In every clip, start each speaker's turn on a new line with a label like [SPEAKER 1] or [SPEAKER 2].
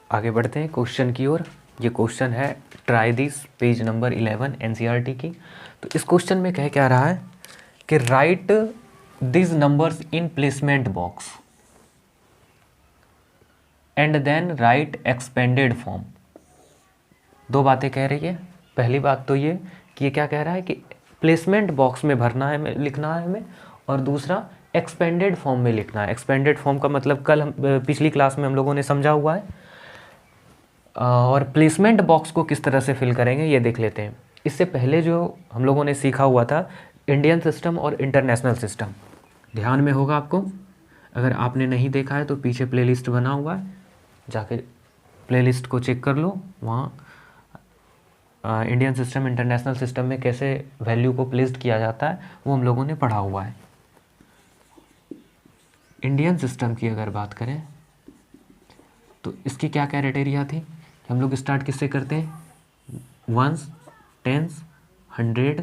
[SPEAKER 1] आगे बढ़ते हैं क्वेश्चन की ओर। ये क्वेश्चन है try this, page number 11 NCERT की। तो इस क्वेश्चन में कह क्या रहा है कि write this numbers in placement box and then write expanded form. दो बातें कह रही है। पहली बात तो ये कि ये क्या कह रहा है कि प्लेसमेंट बॉक्स में भरना है, लिखना है हमें, और दूसरा एक्सपेंडेड फॉर्म में लिखना है। एक्सपेंडेड फॉर्म का मतलब कल हम पिछली क्लास में हम लोगों ने समझा हुआ है। और प्लेसमेंट बॉक्स को किस तरह से फिल करेंगे ये देख लेते हैं। इससे पहले जो हम लोगों ने सीखा हुआ था इंडियन सिस्टम और इंटरनेशनल सिस्टम, ध्यान में होगा आपको। अगर आपने नहीं देखा है तो पीछे प्लेलिस्ट बना हुआ है, जाके प्लेलिस्ट को चेक कर लो। वहाँ इंडियन सिस्टम इंटरनेशनल सिस्टम में कैसे वैल्यू को प्लेस्ड किया जाता है वो हम लोगों ने पढ़ा हुआ है। इंडियन सिस्टम की अगर बात करें तो इसकी क्या क्राइटेरिया थी। हम लोग स्टार्ट किससे करते हैं, ones, tens, 100,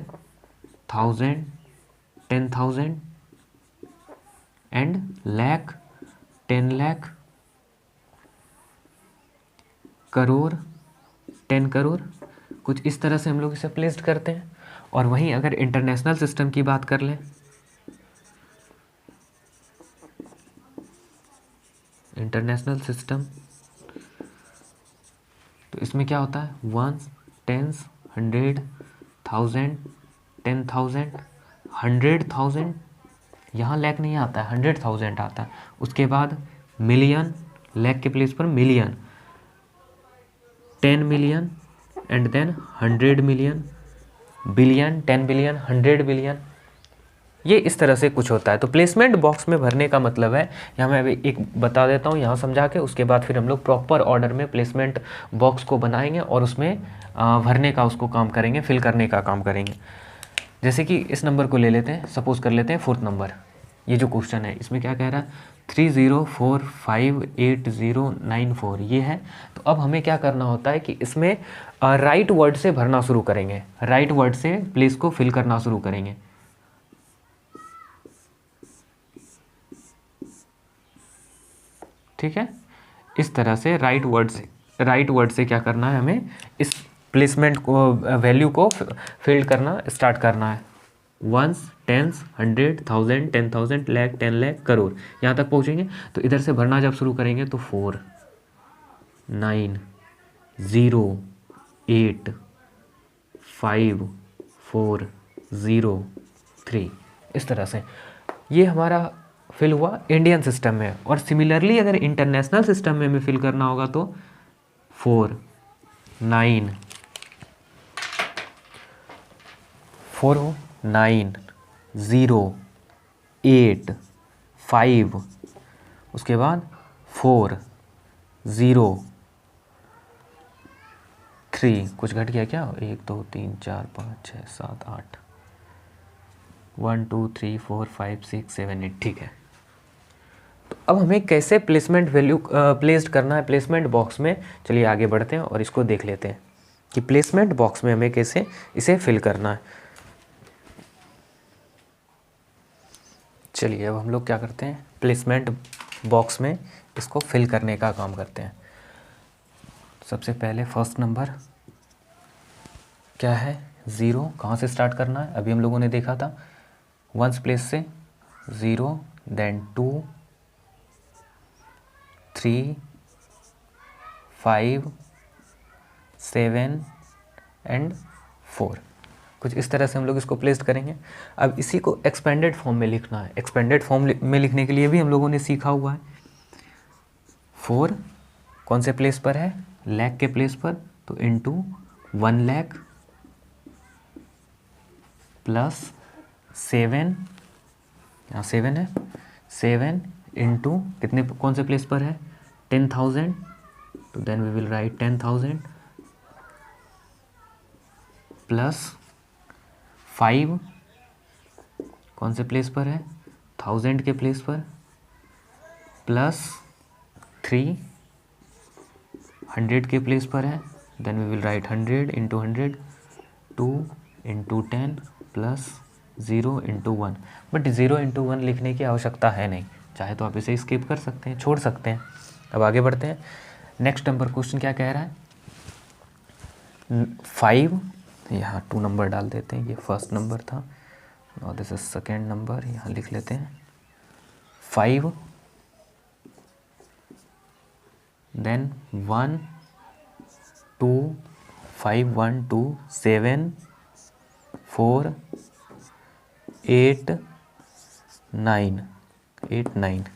[SPEAKER 1] 1000, 10,000 and lakh, 10 lakh, crore, 10 crore. कुछ इस तरह से हम लोग इसे प्लेस्ड करते हैं। और वहीं अगर इंटरनेशनल सिस्टम की बात कर लें, इंटरनेशनल सिस्टम, तो इसमें क्या होता है, वंस, टेंस, 100, 1000, 10,000, 100,000, यहाँ लैख नहीं आता है, 100,000 आता है। उसके बाद मिलियन, लैख के प्लेस पर million, 10 million and then 100 million, billion, 10 billion, 100 billion. ये इस तरह से कुछ होता है। तो प्लेसमेंट बॉक्स में भरने का मतलब है, यहाँ मैं अभी एक बता देता हूँ यहाँ समझा के, उसके बाद फिर हम लोग प्रॉपर ऑर्डर में प्लेसमेंट बॉक्स को बनाएंगे और उसमें भरने का उसको काम करेंगे, फिल करने का काम करेंगे। जैसे कि इस नंबर को ले लेते हैं, सपोज कर लेते हैं 4th नंबर। ये जो क्वेश्चन है इसमें क्या कह रहा है, 30458094 ये है। तो अब हमें क्या करना होता है कि इसमें राइट वर्ड से भरना शुरू करेंगे, राइट वर्ड से प्लेस को फिल करना शुरू करेंगे। ठीक है, इस तरह से राइट वर्ड से क्या करना है, हमें इस प्लेसमेंट को, वैल्यू को फिल करना स्टार्ट करना है। वंस, टेंस, 100, 1000, 10,000, लाख, 10 लाख, करोड़, यहाँ तक पहुँचेंगे। तो इधर से भरना जब शुरू करेंगे तो 4 9 0 8 5 4 0 3, इस तरह से ये हमारा फिल हुआ इंडियन सिस्टम में। और सिमिलरली अगर इंटरनेशनल सिस्टम में हमें फिल करना होगा तो 4 9 0 8 5, उसके बाद 4 0 3, कुछ घट गया क्या, 1 2 3 4 5 6 7 8, 1 2 3 4 5 6 7 8, ठीक है। तो अब हमें कैसे प्लेसमेंट वैल्यू प्लेस्ड करना है प्लेसमेंट बॉक्स में, चलिए आगे बढ़ते हैं और इसको देख लेते हैं कि प्लेसमेंट बॉक्स में हमें कैसे इसे फिल करना है। चलिए अब हम लोग क्या करते हैं, प्लेसमेंट बॉक्स में इसको फिल करने का काम करते हैं। सबसे पहले फर्स्ट नंबर क्या है, 0, कहाँ से स्टार्ट करना है, अभी हम लोगों ने देखा था वंस प्लेस से, 0 देन 2 3 5 7 एंड 4, कुछ इस तरह से हम लोग इसको प्लेस्ड करेंगे। अब इसी को एक्सपेंडेड फॉर्म में लिखना है। एक्सपेंडेड फॉर्म में लिखने के लिए भी हम लोगों ने सीखा हुआ है। 4 कौन से प्लेस पर है, लाख के प्लेस पर, तो इनटू 1 लाख प्लस 7, यहाँ 7 है, 7 इंटू कितने, कौन से प्लेस पर है, 10,000, तो then we will write 10,000 plus 5 कौन से प्लेस पर है, 1000 के प्लेस पर, प्लस 3 100 के प्लेस पर है, then we will write 100 into 100, 2 into 10 plus 0 into 1। But 0 into 1 लिखने की आवश्यकता है नहीं, चाहे तो आप इसे स्किप कर सकते हैं, छोड़ सकते हैं। अब आगे बढ़ते हैं। नेक्स्ट नंबर क्वेश्चन क्या कह रहा है, 5, यहाँ 2 नंबर डाल देते हैं, ये फर्स्ट नंबर था और दिस इज सेकेंड नंबर, यहाँ लिख लेते हैं 5, देन 1 2 5 1 2 7 4 8 9 8 9,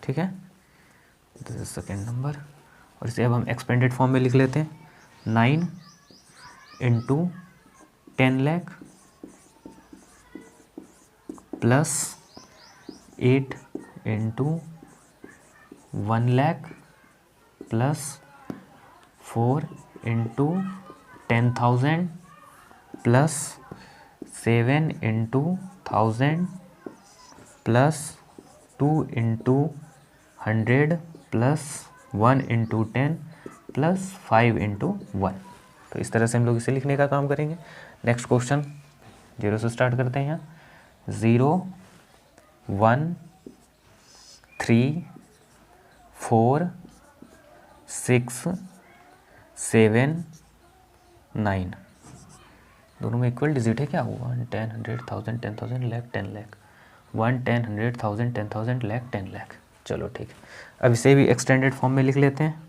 [SPEAKER 1] ठीक है, दिस इज सेकेंड नंबर। और इसे अब हम एक्सपेंडेड फॉर्म में लिख लेते हैं, 9 into 10 lakh plus 8 into 1 lakh plus 4 into 10,000 plus 7 into 1000 plus 2 into 100 plus 1 into 10 plus 5 into 1। तो इस तरह से हम लोग इसे लिखने का काम करेंगे। नेक्स्ट क्वेश्चन 0 से स्टार्ट करते हैं। यहाँ 0 1 3 4 6 7 9, दोनों में इक्वल डिजिट है क्या? 1 10 100 1000 10,000 लाख 10 लाख, 1 10 100 1000 10,000 लाख 10 लाख। चलो ठीक है, अब इसे भी एक्सटेंडेड फॉर्म में लिख लेते हैं,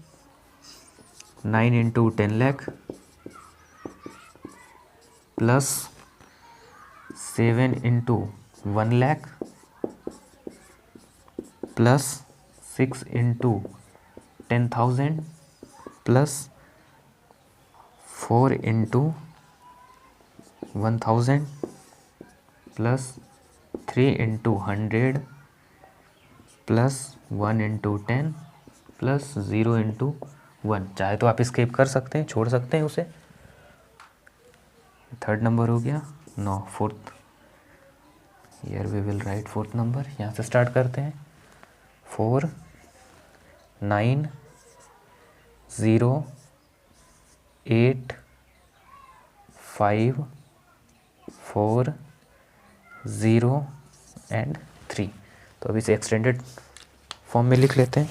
[SPEAKER 1] 9 into 10 lakh plus 7 into 1 lakh plus 6 into 10,000 plus 4 into 1,000 plus 3 into 100 plus 1 into 10 plus 0 into 1। चाहे तो आप स्किप कर सकते हैं, छोड़ सकते हैं उसे। थर्ड नंबर हो गया। No, fourth, here we will write fourth number. यहाँ से स्टार्ट करते हैं, 4 9 0 8 5 4 0 एंड 3। तो अभी इसे एक्सटेंडेड फॉर्म में लिख लेते हैं,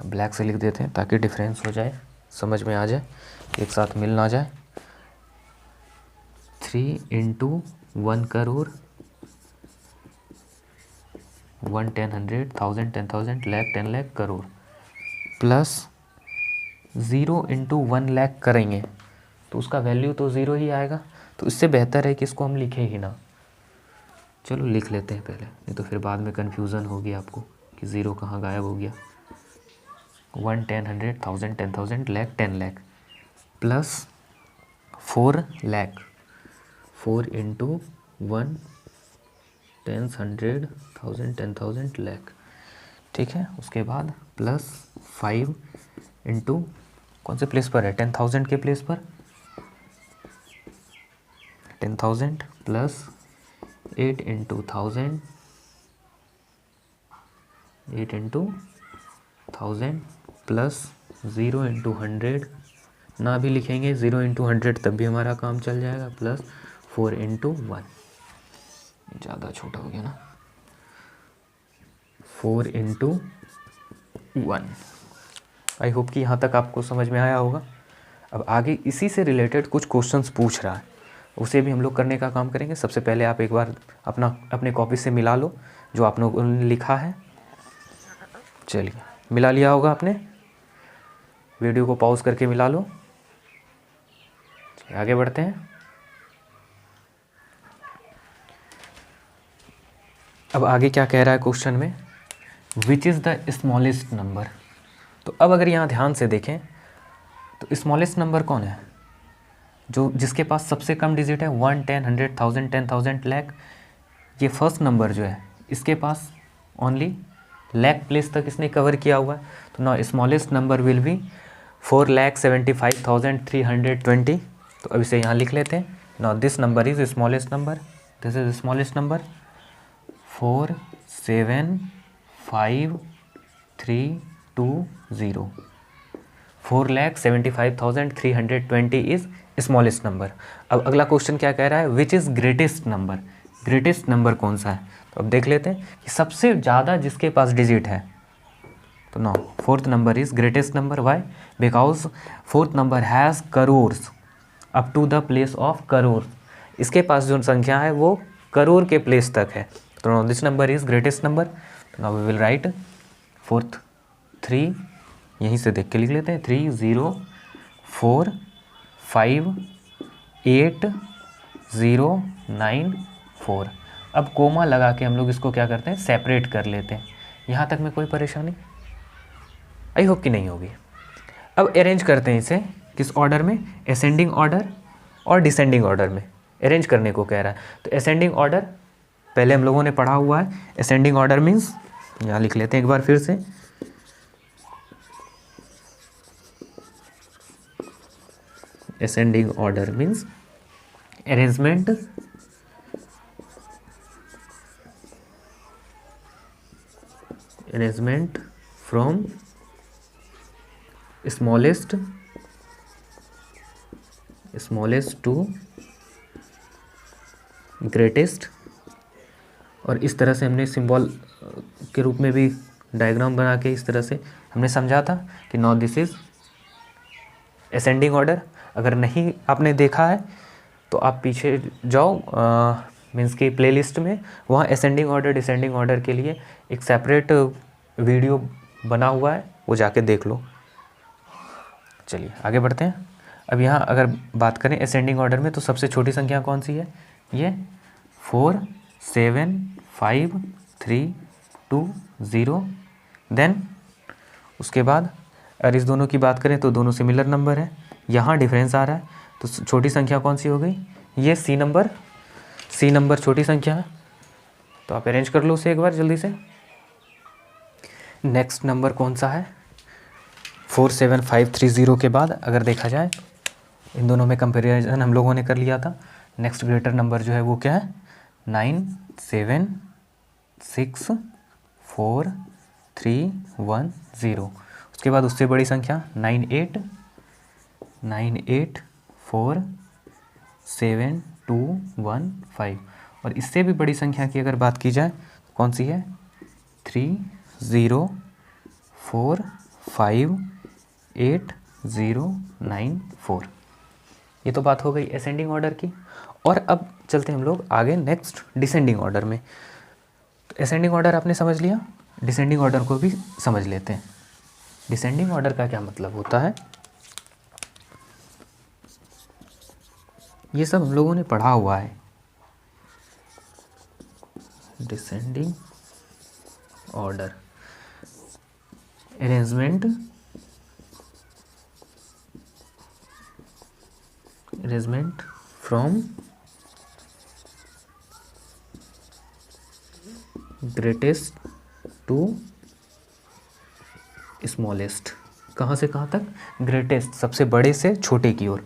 [SPEAKER 1] ब्लैक से लिख देते हैं ताकि डिफरेंस हो जाए, समझ में आ जाए, एक साथ मिल ना जाए। 3 into 1 crore, 1 10 100 1000 10,000 lakh 10 lakh crore, plus 0 into 1 lakh करेंगे तो उसका वैल्यू तो 0 ही आएगा। तो इससे बेहतर है कि इसको हम लिखें ही ना। चलो लिख लेते हैं पहले, नहीं तो फिर बाद में कन्फ्यूज़न होगी आपको कि 0 कहाँ गायब हो गया। 1 10 100 1000 10,000 लाख 10 लाख प्लस 4 लाख, 4 इंटू 1 10 100 1000 10,000 लाख, ठीक है। उसके बाद प्लस 5 इंटू कौन से प्लेस पर है, 10,000 के प्लेस पर 10,000 plus 8 into 1000, 8 into 1000 plus 0 into 100, ना भी लिखेंगे 0 इंटू 100 तब भी हमारा काम चल जाएगा, प्लस 4 इंटू 1, ज़्यादा छोटा हो गया ना, 4 इंटू 1। आई होप कि यहाँ तक आपको समझ में आया होगा। अब आगे इसी से रिलेटेड कुछ क्वेश्चंस पूछ रहा है, उसे भी हम लोग करने का काम करेंगे। सबसे पहले आप एक बार अपने कॉपी से मिला लो जो आप लोगों ने लिखा है। चलिए, मिला लिया होगा आपने, वीडियो को पॉज करके मिला लो। चलिए आगे बढ़ते हैं। अब आगे क्या कह रहा है क्वेश्चन में, which is the smallest number. तो अब अगर यहाँ ध्यान से देखें तो स्मॉलेस्ट नंबर कौन है, जो जिसके पास सबसे कम डिजिट है, 1 10 100 1000 10,000 लाख। ये फर्स्ट नंबर जो है इसके पास ओनली लाख प्लेस तक इसने कवर किया हुआ है। तो ना स्मॉलेस्ट नंबर विल बी 4,75,320। तो अब इसे यहाँ लिख लेते हैं। Now this number is smallest number, this is smallest number 4,7,5,320। 4,75,320 is smallest number. अब अगला क्वेश्चन क्या कह रहा है, which is greatest number. Greatest number कौन सा है, तो अब देख लेते हैं कि सबसे ज़्यादा जिसके पास डिजिट है तो 9। Fourth number is greatest number, why? Because fourth number has crores up to the place of crore. इसके पास जो संख्या है वो करोड़ के प्लेस तक है। तो now this number is greatest number. तो now we will write fourth 3, यहीं से देख के लिख लेते हैं, 3 0 4 5 8 0 9 4। अब कोमा लगा के हम लोग इसको क्या करते हैं, सेपरेट कर लेते हैं। यहाँ तक में कोई परेशानी आई होप कि नहीं होगी। अब अरेंज करते हैं इसे किस ऑर्डर में, असेंडिंग ऑर्डर और डिसेंडिंग ऑर्डर में अरेंज करने को कह रहा है। तो असेंडिंग ऑर्डर पहले हम लोगों ने पढ़ा हुआ है। असेंडिंग ऑर्डर मीन्स, यहाँ लिख लेते हैं एक बार फिर से, ascending order means arrangement from smallest to greatest. और इस तरह से हमने सिंबल के रूप में भी डायग्राम बना के इस तरह से हमने समझा था कि now this is ascending order. अगर नहीं आपने देखा है तो आप पीछे जाओ मीन्स की प्लेलिस्ट में, वहाँ असेंडिंग ऑर्डर डिसेंडिंग ऑर्डर के लिए एक सेपरेट वीडियो बना हुआ है, वो जाके देख लो। चलिए आगे बढ़ते हैं। अब यहाँ अगर बात करें असेंडिंग ऑर्डर में, तो सबसे छोटी संख्या कौन सी है, ये 4 7 5 3 2 0। देन उसके बाद अगर इस दोनों की बात करें तो दोनों सिमिलर नंबर है, यहाँ डिफरेंस आ रहा है। तो छोटी संख्या कौन सी हो गई, ये सी नंबर छोटी संख्या है। तो आप अरेंज कर लो उसे एक बार जल्दी से। नेक्स्ट नंबर कौन सा है, 4 7 5 3 0 के बाद अगर देखा जाए, इन दोनों में कंपैरिजन हम लोगों ने कर लिया था। नेक्स्ट ग्रेटर नंबर जो है वो क्या है, 9 7 6 4 3 1 0। उसके बाद उससे बड़ी संख्या 9 8 4 7 2 1 5। और इससे भी बड़ी संख्या की अगर बात की जाए तो कौन सी है, 3 0 4 5 8 0 9 4। ये तो बात हो गई असेंडिंग ऑर्डर की। और अब चलते हैं हम लोग आगे नेक्स्ट डिसेंडिंग ऑर्डर में। तो असेंडिंग ऑर्डर आपने समझ लिया, डिसेंडिंग ऑर्डर को भी समझ लेते हैं। डिसेंडिंग ऑर्डर का क्या मतलब होता है, ये सब हम लोगों ने पढ़ा हुआ है। Descending order, arrangement from greatest to smallest. कहाँ से कहाँ तक, ग्रेटेस्ट सबसे बड़े से छोटे की ओर।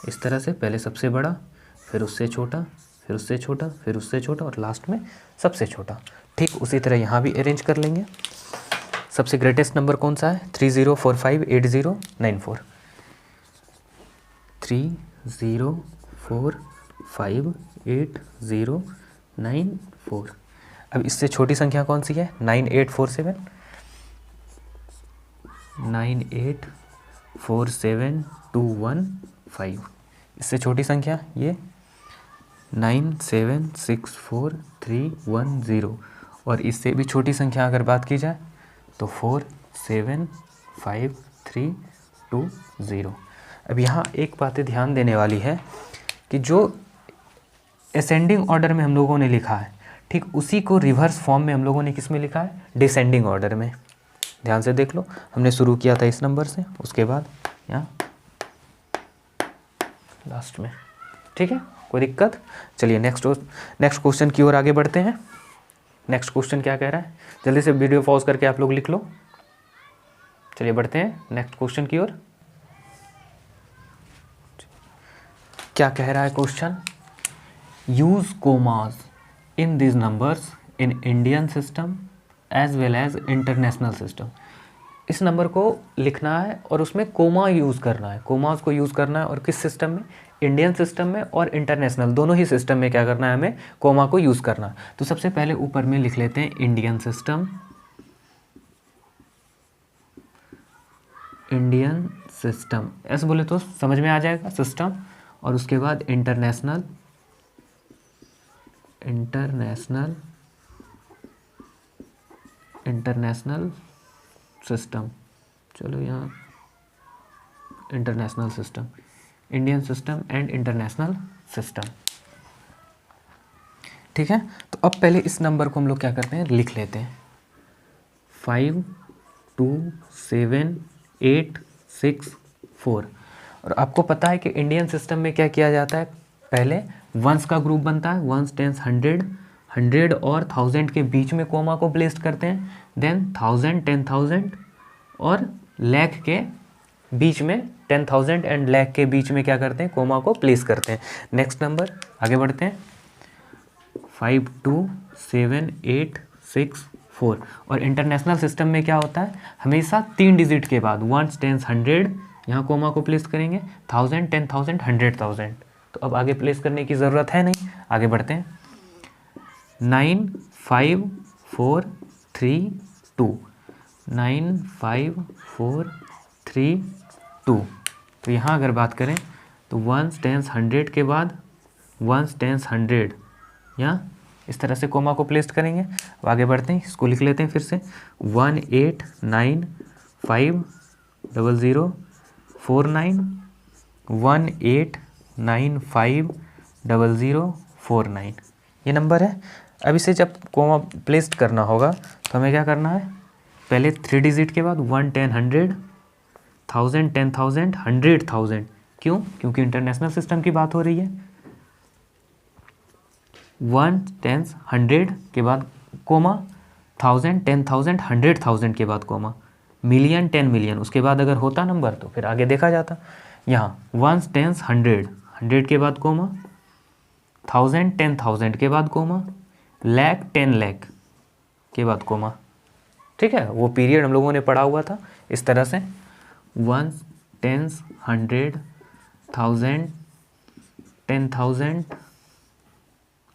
[SPEAKER 1] इस तरह से पहले सबसे बड़ा, फिर उससे छोटा, फिर उससे छोटा, फिर उससे छोटा और लास्ट में सबसे छोटा। ठीक उसी तरह यहाँ भी अरेंज कर लेंगे। सबसे ग्रेटेस्ट नंबर कौन सा है, 3 0 4 5 8 0 9 4। 3 0 4 5 8 0 9 4। अब इससे छोटी संख्या कौन सी है, 9 8 4 7 9 8 4 7 2 1 5। इससे छोटी संख्या ये 9 7 6 4 3 1 0। और इससे भी छोटी संख्या अगर बात की जाए तो 4 7 5 3 2 0। अब यहाँ एक बात ध्यान देने वाली है कि जो असेंडिंग ऑर्डर में हम लोगों ने लिखा है, ठीक उसी को रिवर्स फॉर्म में हम लोगों ने किस में लिखा है, डिसेंडिंग ऑर्डर में। ध्यान से देख लो, हमने शुरू किया था इस नंबर से, उसके बाद यहाँ लास्ट में। ठीक है, कोई दिक्कत। चलिए नेक्स्ट क्वेश्चन की ओर आगे बढ़ते हैं। नेक्स्ट क्वेश्चन क्या कह रहा है, जल्दी से वीडियो पॉज करके आप लोग लिख लो। चलिए बढ़ते हैं नेक्स्ट क्वेश्चन की ओर। क्या कह रहा है question, use commas in this numbers in Indian system as well as international system. इस नंबर को लिखना है और उसमें कोमा यूज़ करना है, कोमास को यूज़ करना है। और किस सिस्टम में, इंडियन सिस्टम में और इंटरनेशनल दोनों ही सिस्टम में क्या करना है, हमें कोमा को यूज़ करना है। तो सबसे पहले ऊपर में लिख लेते हैं इंडियन सिस्टम, इंडियन सिस्टम, ऐसे बोले तो समझ में आ जाएगा सिस्टम, और उसके बाद इंटरनेशनल सिस्टम, चलो यहाँ international system, Indian system and international system. ठीक है, तो अब पहले इस नंबर को हम लोग क्या करते हैं, लिख लेते हैं 52786 4। और आपको पता है कि इंडियन सिस्टम में क्या किया जाता है, पहले वंस का ग्रुप बनता है, वंस, टेंस, हंड्रेड और 1000 के बीच में कोमा को प्लेस करते हैं, देन 1000, 10,000 और लाख के बीच में, 10,000 एंड लाख के बीच में क्या करते हैं, कोमा को प्लेस करते हैं। नेक्स्ट नंबर आगे बढ़ते हैं, 52786 4। और इंटरनेशनल सिस्टम में क्या होता है, हमेशा 3 डिजिट के बाद वंस, टेंस, 100 यहाँ कोमा को प्लेस करेंगे, 1000, 10,000, 100,000। तो अब आगे प्लेस करने की ज़रूरत है नहीं, आगे बढ़ते हैं। 95432, 95432। तो यहाँ अगर बात करें तो वंस, टेंस, 100 के बाद वंस, टेंस, 100 यहाँ इस तरह से कोमा को प्लेस करेंगे। अब आगे बढ़ते हैं, इसको लिख लेते हैं फिर से, 18950049, 18950049 ये नंबर है। अब इसे जब कोमा प्लेस करना होगा तो हमें क्या करना है, पहले 3 डिजिट के बाद 1, 10, 100, 1000, 10,000, 100,000। क्यों, क्योंकि इंटरनेशनल सिस्टम की बात हो रही है। 1, 10, 100 के बाद कोमा, 1000, 10,000, 100,000 के बाद कोमा, मिलियन, 10 मिलियन, उसके बाद अगर होता नंबर तो फिर आगे देखा जाता। यहाँ 1, 10, 100, 100 के बाद कोमा, 1000, 10,000 के बाद कोमा, लाख, 10 लाख के बाद कोमा। ठीक है, वो पीरियड हम लोगों ने पढ़ा हुआ था इस तरह से, 1, 10, 100, 1000, 10,000,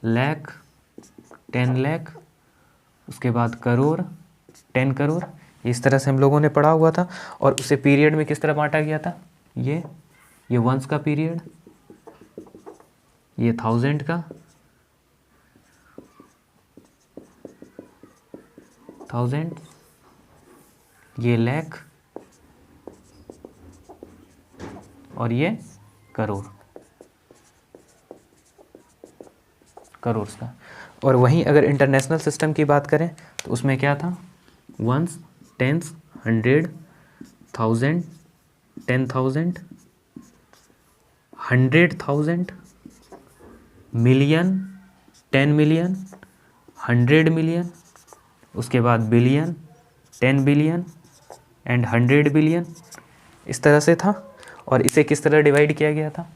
[SPEAKER 1] लाख, 10 लाख, उसके बाद करोड़, 10 करोड़। इस तरह से हम लोगों ने पढ़ा हुआ था। और उसे पीरियड में किस तरह बांटा गया था, ये वंस का पीरियड, ये 1000 का, 1000, ये लाख और ये करोड़ का। और वहीं अगर इंटरनेशनल सिस्टम की बात करें तो उसमें क्या था, ones, tens, 100, 1000, 10,000, 100,000, million, 10 million, 100 million, उसके बाद बिलियन, 10 बिलियन एंड 100 बिलियन, इस तरह से था। और इसे किस तरह डिवाइड किया गया था,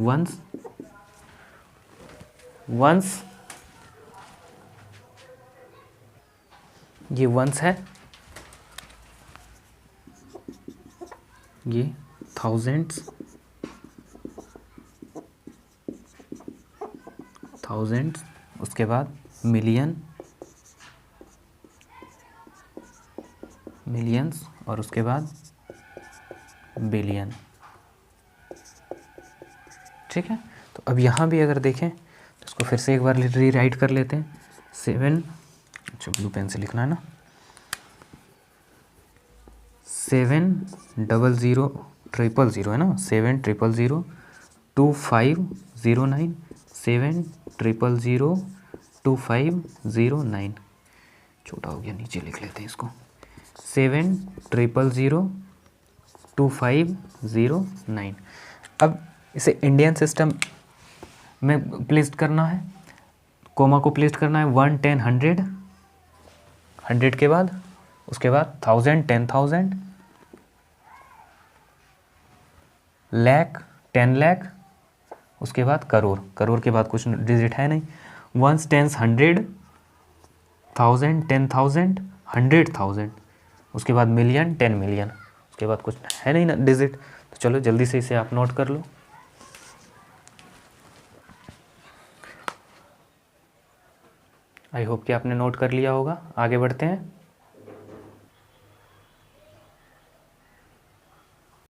[SPEAKER 1] वंस, ये वंस है, ये थाउजेंड्स, उसके बाद मिलियंस और उसके बाद बिलियन। ठीक है, तो अब यहाँ भी अगर देखें तो इसको फिर से एक बार रीराइट कर लेते हैं। 7, अच्छा ब्लू पेन से लिखना है ना, 7000000 है ना, 700025009, 700025009, छोटा हो गया, नीचे लिख लेते हैं इसको, 700025009। अब इसे इंडियन सिस्टम में प्लेस करना है, कोमा को प्लेस करना है 1, 10, 100, 100 के बाद, उसके बाद 1000, 10,000, लाख, 10 लाख, उसके बाद करोड़ के बाद कुछ डिजिट है नहीं, वंस, टेंस, 100, 1000, 10,000, 100,000, उसके बाद मिलियन, 10 मिलियन, उसके बाद कुछ है नहीं ना डिजिट। तो चलो जल्दी से इसे आप नोट कर लो। आई होप कि आपने नोट कर लिया होगा। आगे बढ़ते हैं।